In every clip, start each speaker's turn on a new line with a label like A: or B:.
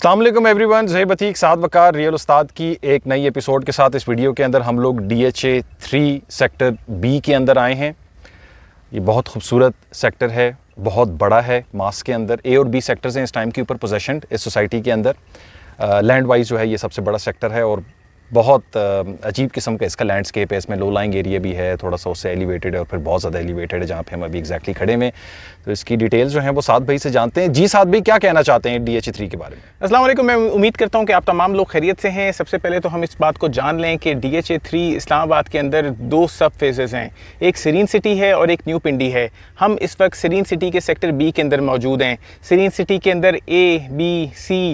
A: अस्सलाम वालेकुम एवरीवन, ज़हीब अतीक साद वकार रियल उस्ताद की एक नई एपिसोड के साथ इस वीडियो के अंदर हम लोग DHA 3 सेक्टर बी के अंदर आए हैं। ये बहुत खूबसूरत सेक्टर है, बहुत बड़ा है। मास के अंदर ए और बी सेक्टर्स हैं इस टाइम के ऊपर पोजेशन इस सोसाइटी के अंदर। लैंड वाइज जो है ये सबसे बड़ा सेक्टर है और बहुत अजीब किस्म का इसका लैंडस्केप है। इसमें लो लाइंग एरिया भी है, थोड़ा सा उससे एलिवेटेड है और फिर बहुत ज़्यादा एलिवेटेड है जहाँ पे हम अभी एग्जैक्टली खड़े हुए। तो इसकी डिटेल्स जो हैं वो साद भाई से जानते हैं। जी साद भाई, क्या कहना चाहते हैं DHA 3 के बारे में?
B: अस्सलाम वालेकुम। मैं उम्मीद करता हूँ कि आप तमाम लोग खैरियत से हैं। सबसे पहले तो हम इस बात को जान लें कि DHA 3 इस्लामाबाद के अंदर दो सब फेजेज़ हैं, एक सरीन सिटी है और एक न्यू पिंडी है। हम इस वक्त सरीन सिटी के सेक्टर बी के अंदर मौजूद हैं। सरीन सिटी के अंदर ABCDEFGH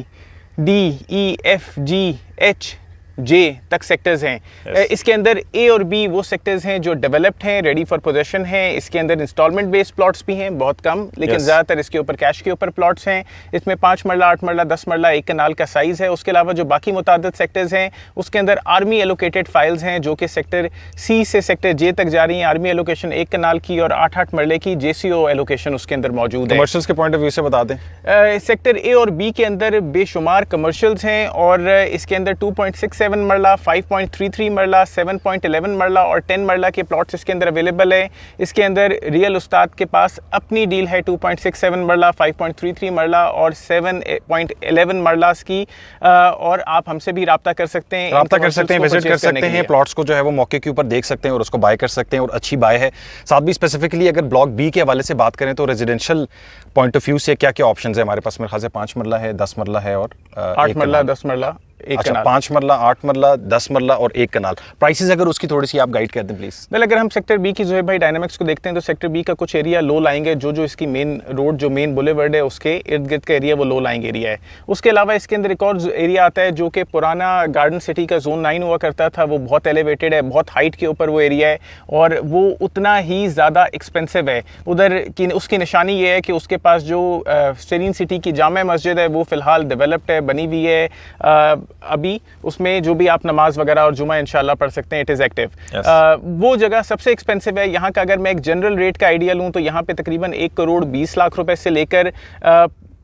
B: जे तक सेक्टर्स हैं। इसके अंदर ए और बी वो सेक्टर्स हैं जो डेवलप्ड हैं, रेडी फॉर पोजेशन हैं। इसके अंदर इंस्टॉलमेंट बेस्ड प्लॉट्स भी हैं, बहुत कम, लेकिन ज़्यादातर इसके ऊपर कैश के ऊपर प्लॉट्स हैं। इसमें 5 मरला, 8 मरला, 10 मरला एक कनाल का साइज़ है। उसके अलावा जो बाकी मुतादिद सेक्टर्स हैं उसके अंदर आर्मी एलोकेटेड फाइल्स हैं जो कि सेक्टर सी से सेक्टर जे तक जा रही हैं। आर्मी एलोकेशन 1 कनाल की और 8-8 मरले की JCO एलोकेशन उसके अंदर मौजूद है।
A: कमर्शियल्स के पॉइंट ऑफ व्यू से बता दें।
B: सेक्टर ए और बी के अंदर बेशुमार कमर्शियल्स हैं और इसके अंदर 2.67 मरला, 5.33 मरला, 7.11 मरला और 10 मरला के प्लॉट्स इसके अंदर अवेलेबल है। इसके अंदर रियल उस्ताद के पास अपनी डील है 2.67 मरला, 5.33 मरला और 7.11 मरलास की। और आप हमसे भी रब्ता कर सकते हैं,
A: विजिट कर सकते हैं, प्लॉट्स को जो है वो मौके के ऊपर देख सकते हैं और उसको बाय कर सकते हैं और अच्छी बाय है। साथ भी स्पेसिफिकली अगर ब्लॉक बी के हवाले से बात करें तो रेजिडेंशियल पॉइंट ऑफ व्यू से क्या क्या ऑप्शन है हमारे पास? मेरे ख्याल से 5 मरला है, 10 मरला है और
B: 8 मरला, 10 मरला, एक
A: अच्छा,
B: कनाल।
A: 5 मरला, 8 मरला, 10 मरला और 1 कनाल। प्राइसेस अगर उसकी थोड़ी सी आप गाइड कर दें प्लीज।
B: वेल, अगर हम सेक्टर बी की जो है भाई डायनामिक्स को देखते हैं तो सेक्टर बी का कुछ एरिया लो लाइंग है। जो इसकी मेन रोड, जो मेन बुलेवर्ड है उसके इर्द गिर्द का एरिया वो लो लाइंग एरिया है। उसके अलावा इसके अंदर एक और एरिया आता है जो कि पुराना गार्डन सिटी का जोन 9 हुआ करता था। वो बहुत एलिवेटेड है, बहुत हाइट के ऊपर वो एरिया है और वो उतना ही ज़्यादा एक्सपेंसिव है। उधर की उसकी निशानी ये है कि उसके पास जो सरीन सिटी की जामा मस्जिद है वो फ़िलहाल डेवलप्ड है, बनी हुई है अभी। उसमें जो भी आप नमाज वगैरह और जुमा इंशाल्लाह पढ़ सकते हैं, इट इज़ एक्टिव। वो जगह सबसे एक्सपेंसिव है। यहाँ का अगर मैं एक जनरल रेट का आइडिया लूँ तो यहाँ पे तकरीबन 1 करोड़ 20 लाख रुपए से लेकर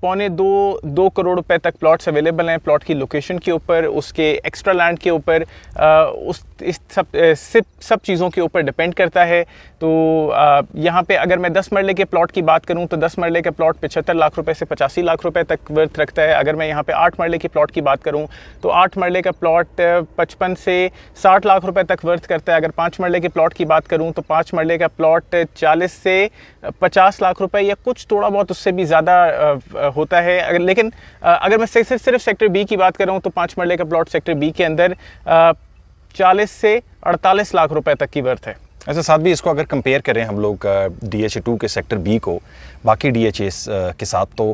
B: 1.25-2 करोड़ रुपए तक प्लॉट्स अवेलेबल हैं। प्लॉट की लोकेशन के ऊपर, उसके एक्स्ट्रा लैंड के ऊपर, इस सब चीज़ों के ऊपर डिपेंड करता है। तो यहाँ पे अगर मैं 10 मरले के प्लॉट की बात करूँ तो 10 मरले का प्लॉट 75 लाख रुपए से 85 लाख रुपए तक वर्थ रखता है। अगर मैं यहाँ पे 8 मरले की प्लॉट की बात करूँ तो 8 मरले का प्लॉट 55 से 60 लाख रुपए तक वर्थ करता है। अगर 5 मरले के प्लॉट की बात करूँ तो 5 मरले का प्लॉट 40 से 50 लाख रुपए या कुछ थोड़ा बहुत उससे भी ज़्यादा होता है। लेकिन अगर मैं सिर्फ सेक्टर बी की बात कर रहा हूँ तो 5 मरले का प्लॉट सेक्टर बी के अंदर 40 से 48 लाख रुपए तक की वर्थ है।
A: अच्छा, साथ भी इसको अगर कंपेयर करें हम लोग DHA 2 के सेक्टर बी को बाकी DHAs के साथ तो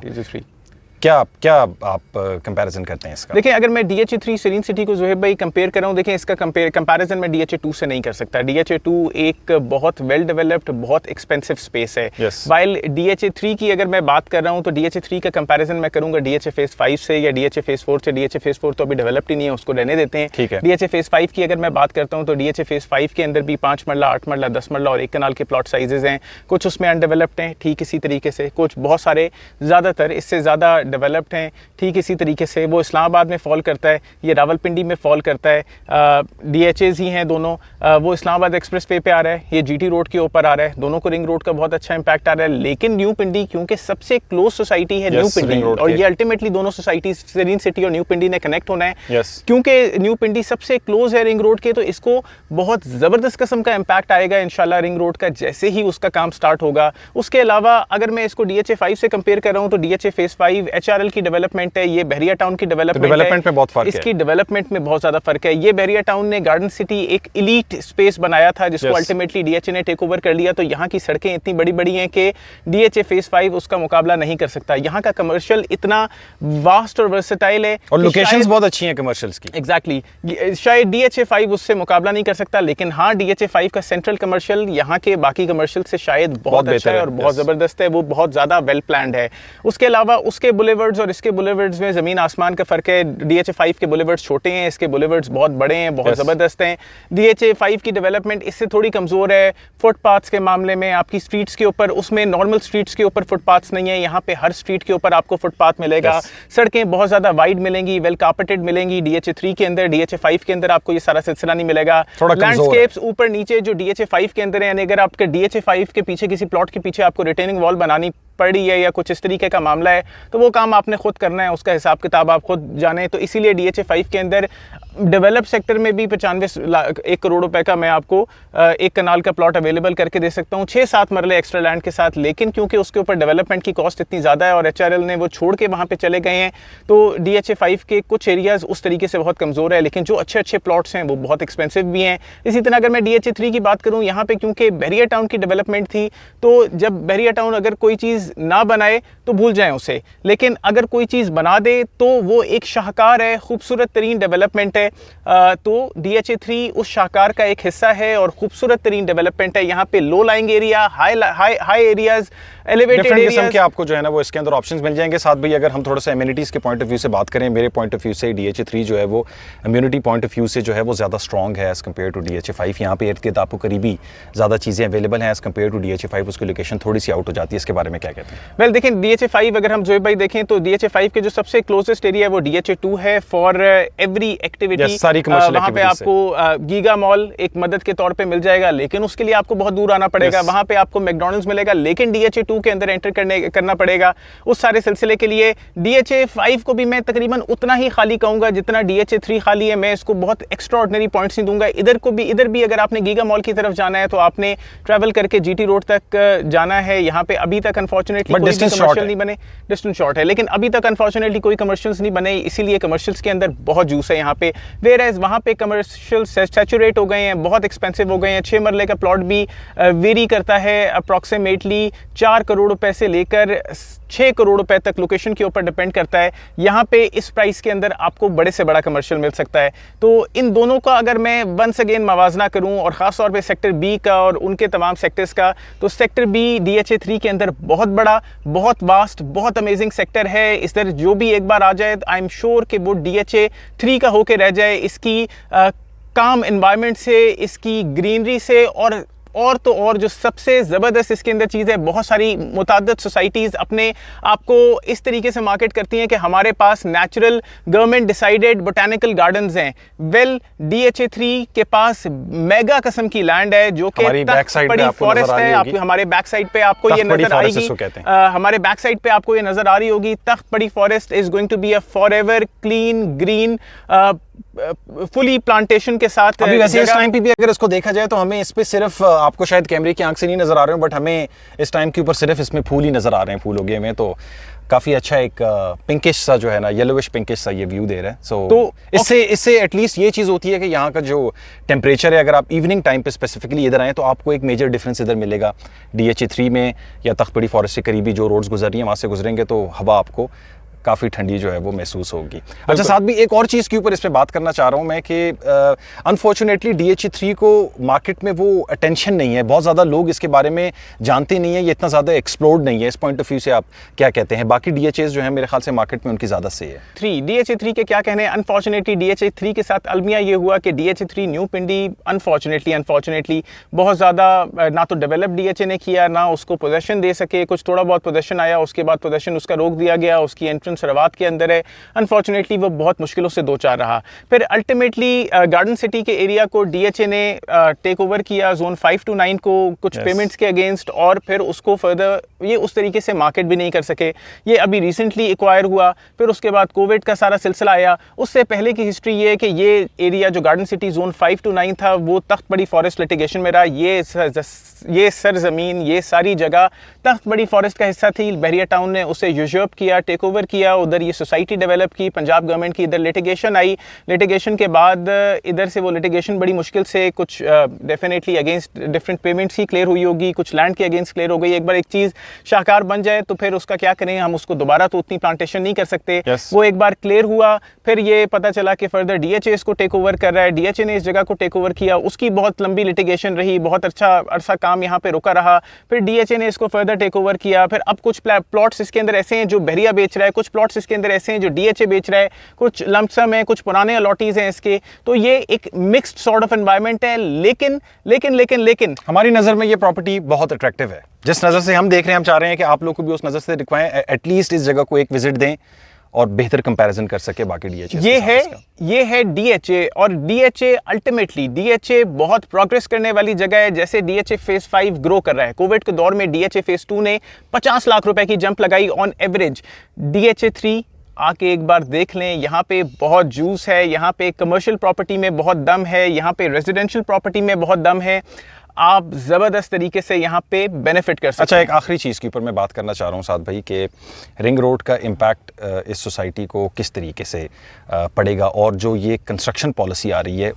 A: क्या आप कंपैरिजन करते हैं इसका?
B: देखिए, अगर मैं DHA 3 सरीन सिटी को ज़ोहेब भाई कंपेयर कर रहा हूँ, देखें इसका कंपैरिजन मैं DHA 2 से नहीं कर सकता। DHA 2 एक बहुत वेल डेवलप्ड, बहुत एक्सपेंसिव स्पेस है। वाइल DHA 3 की अगर मैं बात कर रहा हूँ तो DHA 3 का कंपैरिजन मैं करूँगा DHA फेज़ 5 से या DHA फेज़ 4 से। DHA फेज़ 4 तो अभी डेवलप्ड ही नहीं है, उसको रहने देते हैं।
A: ठीक है।
B: DHA फेज़ 5 की अगर मैं बात करता हूँ तो DHA फेज़ 5 के अंदर भी 5 मरला, 8 मरला, 10 मरला और 1 कनाल के प्लॉट साइजेज हैं। कुछ उसमें अनडेवलप्ड हैं, ठीक इसी तरीके से, कुछ बहुत सारे, ज़्यादातर इससे ज़्यादा डेवलप्ड हैं, ठीक इसी तरीके से। वो इस्लामाबाद में फॉल करता है, ये रावलपिंडी में फॉल करता है। DHAs ही हैं दोनों। वो इस्लामाबाद एक्सप्रेस वे पे आ रहा है, ये GT रोड के ऊपर आ रहा है। दोनों को रिंग रोड का बहुत अच्छा इंपैक्ट आ रहा है। लेकिन न्यू पिंडी क्योंकि सबसे क्लोज सोसाइटी है न्यू पिंडी और ये अल्टीमेटली दोनों सोसाइटी सरीन सिटी और न्यू पिंडी ने कनेक्ट होना है। क्योंकि न्यू पिंडी सबसे क्लोज है रिंग रोड के, तो इसको बहुत ज़बरदस्त किस्म का इंपैक्ट आएगा इंशाल्लाह रिंग रोड का जैसे ही उसका काम स्टार्ट होगा। उसके अलावा अगर मैं इसको DHA 5 से कंपेयर कर रहा हूँ तो DHA फेज़ 5 HRL की डेवलपमेंट है, ये बहरिया टाउन की डेवलपमेंट
A: में बहुत फर्क है।
B: इसकी डेवलपमेंट में बहुत ज्यादा फर्क है। ये बहरिया टाउन ने गार्डन सिटी एक इलीट स्पेस बनाया था जिसको अल्टीमेटली DHA ने टेक ओवर कर लिया। तो यहाँ की सड़कें इतनी बड़ी बड़ी हैं कि DHA फेज़ 5 उसका मुकाबला नहीं कर सकता। यहाँ का कमर्शियल इतना वास्ट और वर्सेटाइल है
A: और लोकेशंस बहुत अच्छी हैं कमर्शियल्स की।
B: एग्जैक्टली, शायद DHA 5 उससे मुकाबला नहीं कर सकता, लेकिन हाँ DHA 5 का सेंट्रल कमर्शियल यहाँ के बाकी कमर्शियल से शायद बहुत अच्छा है और बहुत जबरदस्त है। वो बहुत ज्यादा वेल प्लान्ड है। उसके अलावा उसके बुलेवर्ड्स और इसके बुलेवर्ड्स में ज़मीन आसमान का फ़र्क है। DHA 5 के बुलेवर्ड्स छोटे हैं, इसके बुलेवर्ड्स बहुत बड़े हैं, बहुत ज़बरदस्त हैं। DHA 5 की डेवलपमेंट इससे थोड़ी कमज़ोर है फुटपाथ्स के मामले में। आपकी स्ट्रीट्स के ऊपर, उसमें नॉर्मल स्ट्रीट्स के ऊपर फुटपाथ्स नहीं है, यहाँ पे हर स्ट्रीट के ऊपर आपको फुटपाथ मिलेगा। सड़कें बहुत ज़्यादा वाइड मिलेंगी, वेल कार्पेटेड मिलेंगी। DHA 3 के अंदर, DHA 5 के अंदर आपको ये सारा सिलसिला नहीं मिलेगा। लैंडस्केप्स ऊपर नीचे जो DHA 5 के अंदर है, यानी अगर आपके DHA 5 के पीछे किसी प्लॉट के पीछे आपको रिटेनिंग वॉल बनानी पड़ी है या कुछ इस तरीके का मामला है, तो वो काम आपने खुद करना है, उसका हिसाब किताब आप खुद जाने। तो इसीलिए DHA 5 के अंदर डेवलप सेक्टर में भी 1 करोड़ रुपए का मैं आपको एक कनाल का प्लॉट अवेलेबल करके दे सकता हूँ, 6-7 मरले एक्स्ट्रा लैंड के साथ। लेकिन क्योंकि उसके ऊपर डेवलपमेंट की कॉस्ट इतनी ज़्यादा है और HRL ने वो छोड़ के वहाँ पे चले गए हैं, तो DHA 5 के कुछ एरियाज़ उस तरीके से बहुत कमज़ोर है, लेकिन जो अच्छे अच्छे प्लॉट्स हैं वो बहुत एक्सपेंसिव भी हैं। इसी तरह अगर मैं DHA 3 की बात करूँ, यहाँ पर क्योंकि बहरिया टाउन की डेवलपमेंट थी, तो जब बहरिया टाउन अगर कोई चीज़ ना बनाए तो भूल जाएं उसे, लेकिन अगर कोई चीज़ बना दे तो वो एक शाहकार है, खूबसूरत तरीन डेवलपमेंट है। तो DHA 3 उस शाहकार का एक हिस्सा है और खूबसूरत तरीन डेवलपमेंट है। यहाँ पे low lying area, high areas, elevated areas
A: के आपको जो है ना वो इसके अंदर ऑप्शंस मिल जाएंगे। साथ भाई अगर हम थोड़ा सा इम्यूनिटीज़ के पॉइंट ऑफ व्यू से बात करें, मेरे पॉइंट ऑफ व्यू से DHA 3 जो है वो इम्यूनिटी पॉइंट ऑफ व्यू से जो है वो ज़्यादा स्ट्रॉन्ग है एज़ कम्पेयर टू DHA 5। यहाँ पे इर्द-गिर्द आपको करीबी ज़्यादा चीज़ें अवेलेबल हैं एज़ कम्पेयर टू DHA 5। उसकी लोकेशन थोड़ी सी आउट हो जाती है, इसके बारे में क्या कहते हैं?
B: वेल देखें, DHA 5 अगर हम जोएब भाई देखें तो DHA 5 के जो सबसे क्लोजेस्ट एरिया है वो DHA 2 है फॉर एवरी एक्टिविटी। वहाँ पे आपको गीगा मॉल एक मदद के तौर पे मिल जाएगा, लेकिन उसके लिए आपको बहुत दूर आना पड़ेगा। वहाँ पे आपको मैकडॉनल्ड्स मिलेगा, लेकिन DHA 2 के अंदर एंटर करना पड़ेगा। उस सारे सिलसिले के लिए DHA 5 को भी मैं तकरीबन उतना ही खाली कहूँगा जितना DHA 3 खाली है। मैं इसको बहुत एक्स्ट्राऑर्डिनरी पॉइंट्स नहीं दूंगा। इधर भी अगर आपने गीगा मॉल की तरफ जाना है तो आपने ट्रैवल करके GT रोड तक जाना है। यहाँ पे अभी तक अनफॉर्चुनेटली कोई कमर्शियल नहीं बने, डिस्टेंस शॉर्ट है, लेकिन अभी तक अनफॉर्चुनेटली कोई कमर्शियल्स नहीं बने, इसीलिए कमर्शियल्स के अंदर बहुत जूस है यहाँ पे। वेयर एज वहाँ पे कमर्शियल सैचुरेट हो गए हैं, बहुत एक्सपेंसिव हो गए हैं। 6 मरले का प्लॉट भी वेरी करता है अप्रॉक्सीमेटली 4 करोड़ रुपए से लेकर 6 करोड़ रुपए तक, लोकेशन के ऊपर डिपेंड करता है। यहाँ पे इस प्राइस के अंदर आपको बड़े से बड़ा कमर्शियल मिल सकता है। तो इन दोनों का अगर मैं वंस अगेन मवाजना करूँ और ख़ास तौर पे सेक्टर बी का और उनके तमाम सेक्टर्स का, तो सेक्टर बी DHA 3 के अंदर बहुत बड़ा, बहुत वास्ट, बहुत अमेजिंग सेक्टर है। इस तरह जो भी एक बार आ जाए, आई एम श्योर कि वो DHA 3 का होके रह जाए। इसकी काम एनवायरनमेंट से, इसकी ग्रीनरी से और जो सबसे ज़बरदस्त इसके अंदर चीज़ है, बहुत सारी मुताद्दद सोसाइटीज़ अपने आप को इस तरीके से मार्केट करती हैं कि हमारे पास natural government decided botanical gardens हैं। वेल DHA 3 के पास मेगा किस्म की लैंड है जो कि बड़ी फॉरेस्ट है। आपको हमारे बैक साइड पे आपको ये नजर आएगी, हमारे बैक साइड पे आपको ये नजर आ रही होगी। तख्त बड़ी forest is going to be a forever clean green fully plantation के साथ।
A: अभी वैसे इस टाइम पे भी अगर इसको देखा जाए तो हमें इस पे सिर्फ, आपको शायद कैमरे की आंख से नहीं नजर आ रहे हो, बट हमें इस टाइम के ऊपर सिर्फ इसमें फूल ही नजर आ रहे हैं, फूल उगे हुए। तो काफ़ी अच्छा एक पिंकिश सा जो है ना, येलोविश पिंकिश सा ये व्यू दे रहा है। तो इससे एटलीस्ट ये चीज़ होती है कि यहाँ का जो टेम्परेचर है, अगर आप इवनिंग टाइम पे स्पेसिफिकली इधर आएँ तो आपको एक मेजर डिफरेंस इधर मिलेगा। DHA 3 में या तख्त बड़ी फॉरेस्ट से करीबी जो रोड्स गुजर रही हैं वहाँ से गुजरेंगे तो हवा आपको काफ़ी ठंडी जो है वो महसूस होगी। अच्छा, साथ भी एक और चीज़ के ऊपर इस पे बात करना चाह रहा हूँ मैं कि अनफॉर्चुनेटली DHA 3 को मार्केट में वो अटेंशन नहीं है, बहुत ज़्यादा लोग इसके बारे में जानते नहीं है, ये इतना ज़्यादा एक्सप्लोर्ड नहीं है। इस पॉइंट ऑफ व्यू से आप क्या कहते हैं? बाकी DHAs जो है मेरे ख्याल से मार्केट में उनकी ज़्यादा सही है।
B: DHA 3 के क्या कहने हैं। अनफॉर्चुनेटली DHA 3 के साथ अलमिया ये हुआ कि DHA 3 न्यू पिंडी अनफॉर्चुनेटली बहुत ज़्यादा ना तो डेवलप DHA ने किया, ना उसको पोजेशन दे सके। कुछ थोड़ा बहुत पोजेशन आया, उसके बाद पोजेशन उसका रोक दिया गया, उसकी एंट्रेंस सरावात के अंदर है। अनफॉर्चुनेटली वो बहुत मुश्किलों से 2-4 रहा। फिर अल्टीमेटली गार्डन सिटी के एरिया को DHA ने टेक ओवर किया जोन 5 to 9 को कुछ पेमेंट्स के अगेंस्ट, और फिर उसको फर्दर ये उस तरीके से मार्केट भी नहीं कर सके। ये अभी रिसेंटली एक्वायर हुआ, फिर उसके बाद कोविड का सारा सिलसिला आया। उससे पहले की हिस्ट्री ये है कि ये एरिया जो गार्डन सिटी जोन 5 to 9 था वो तख्त बड़ी फॉरेस्ट लिटिगेशन में रहा। ये सरजमीन, ये सारी जगह तख्त बड़ी फॉरेस्ट का हिस्सा थी। बहरिया टाउन ने उसे यूजर्प किया, टेक ओवर किया, उधर ये सोसाइटी डेवलप की, पंजाब गवर्नमेंट की इधर लिटिगेशन आई। लिटिगेशन के बाद इधर से वो लिटिगेशन बड़ी मुश्किल से कुछ डेफिनेटली अगेंस्ट डिफरेंट पेमेंट्स ही क्लियर हुई होगी, कुछ लैंड के अगेंस्ट क्लियर हो गई। एक बार एक चीज़ शाहकार बन जाए तो फिर उसका क्या करें, हम उसको दोबारा तो उतनी प्लांटेशन नहीं कर सकते। वो एक बार क्लियर हुआ, फिर ये पता चला कि फर्दर DHA इसको टेक ओवर कर रहा है। DHA ने इस जगह को टेक ओवर किया, उसकी बहुत लंबी लिटिगेशन रही, बहुत अच्छा अरसा काम यहाँ पे रुका रहा। फिर DHA ने इसको फर्दर टेक ओवर किया। फिर अब कुछ प्लॉट्स इसके अंदर ऐसे हैं जो बहरिया बेच रहा है, कुछ प्लॉट्स इसके अंदर ऐसे हैं जो DHA बेच रहा है, कुछ लमसम है, कुछ पुराने अलॉटीज हैं इसके। तो ये एक मिक्स्ड सॉर्ट ऑफ एनवायरनमेंट है। लेकिन
A: हमारी नज़र में ये प्रॉपर्टी बहुत अट्रैक्टिव है। जिस नज़र से हम देख रहे हैं, हम चाह रहे हैं कि आप लोग को भी उस नज़र से दिखवाएं, एटलीस्ट इस जगह को एक विजिट दें और बेहतर कंपैरिजन कर सके बाकी DHA।
B: ये है DHA, और DHA अल्टीमेटली DHA बहुत प्रोग्रेस करने वाली जगह है। जैसे DHA फेज 5 ग्रो कर रहा है, कोविड के दौर में DHA फेज 2 ने 50 लाख रुपए की जंप लगाई ऑन एवरेज। DHA 3 आके एक बार देख लें, यहाँ पे बहुत जूस है, यहाँ पे कमर्शियल प्रॉपर्टी में बहुत दम है, यहाँ पे रेजिडेंशियल प्रॉपर्टी में बहुत दम है। आप ज़बरदस्त तरीके से यहाँ पे बेनिफिट कर सकते हैं।
A: अच्छा, एक आखिरी चीज़ के ऊपर मैं बात करना चाह रहा हूँ साद भाई कि रिंग रोड का इम्पैक्ट इस सोसाइटी को किस तरीके से पड़ेगा, और जो ये कंस्ट्रक्शन पॉलिसी आ रही है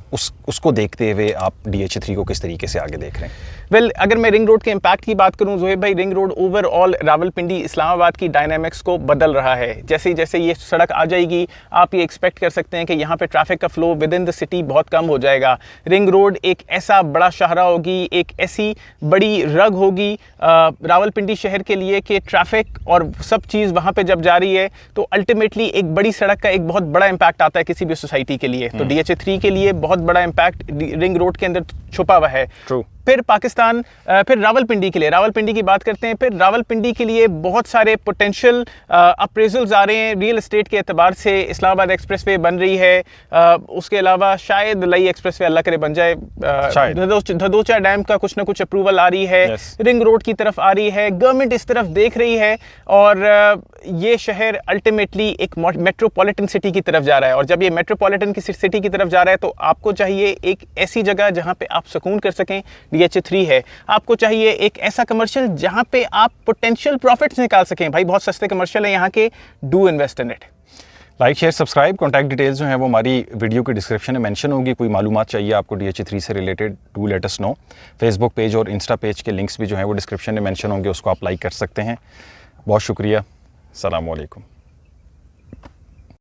A: उसको देखते हुए आप DHA 3 को किस तरीके से आगे देख रहे हैं?
B: वेल, अगर मैं रिंग रोड के इम्पैक्ट की बात करूं ज़ोहेब भाई, ring road overall Rawalpindi Islamabad की डायनामिक्स को बदल रहा है। जैसे जैसे ये सड़क आ जाएगी, आप ये एक्सपेक्ट कर सकते हैं कि यहाँ पे ट्रैफिक का flow with in the city बहुत कम हो जाएगा। रिंग रोड एक ऐसा बड़ा शाहरा होगी, एक ऐसी बड़ी रग होगी रावलपिंडी शहर के लिए कि ट्रैफिक और सब चीज़ वहाँ पे जब जा रही है तो अल्टीमेटली एक बड़ी सड़क का एक बहुत बड़ा इम्पैक्ट आता है किसी भी सोसाइटी के लिए। तो DHA 3 के लिए बहुत बड़ा इम्पैक्ट रिंग रोड के अंदर छुपा हुआ है।
A: True.
B: फिर फिर रावलपिंडी के लिए, रावलपिंडी की बात करते हैं। फिर रावलपिंडी के लिए बहुत सारे पोटेंशियल अप्रेजल्स आ रहे हैं रियल एस्टेट के एतबार से। इस्लामाबाद एक्सप्रेसवे बन रही है, उसके अलावा शायद लई एक्सप्रेसवे अल्लाह करे बन जाए, धदोचा डैम का कुछ ना कुछ अप्रूवल आ रही है।
A: Yes.
B: रिंग रोड की तरफ आ रही है, गवर्नमेंट इस तरफ देख रही है, और ये शहर अल्टीमेटली एक मेट्रोपॉलिटन सिटी की तरफ जा रहा है। और जब ये मेट्रोपॉलिटन की सिटी की तरफ जा रहा है तो आपको चाहिए एक ऐसी जगह जहाँ पे आप सुकून कर सकें, DHA 3 है। आपको चाहिए एक ऐसा कमर्शियल जहां पे आप पोटेंशियल प्रॉफिट्स निकाल सकें। भाई बहुत सस्ते कमर्शियल है यहाँ के, do invest in it.
A: Like, share, subscribe. Contact details जो हैं वो हमारी वीडियो के डिस्क्रिप्शन में मेंशन होगी। कोई मालूमात चाहिए आपको DHA 3 से related, do let us know. Facebook page और इंस्टा पेज के लिंक्स भी जो हैं वो डिस्क्रिप्शन में मेंशन होंगे, उसको आप लाइक कर सकते हैं। बहुत शुक्रिया। अस्सलाम वालेकुम।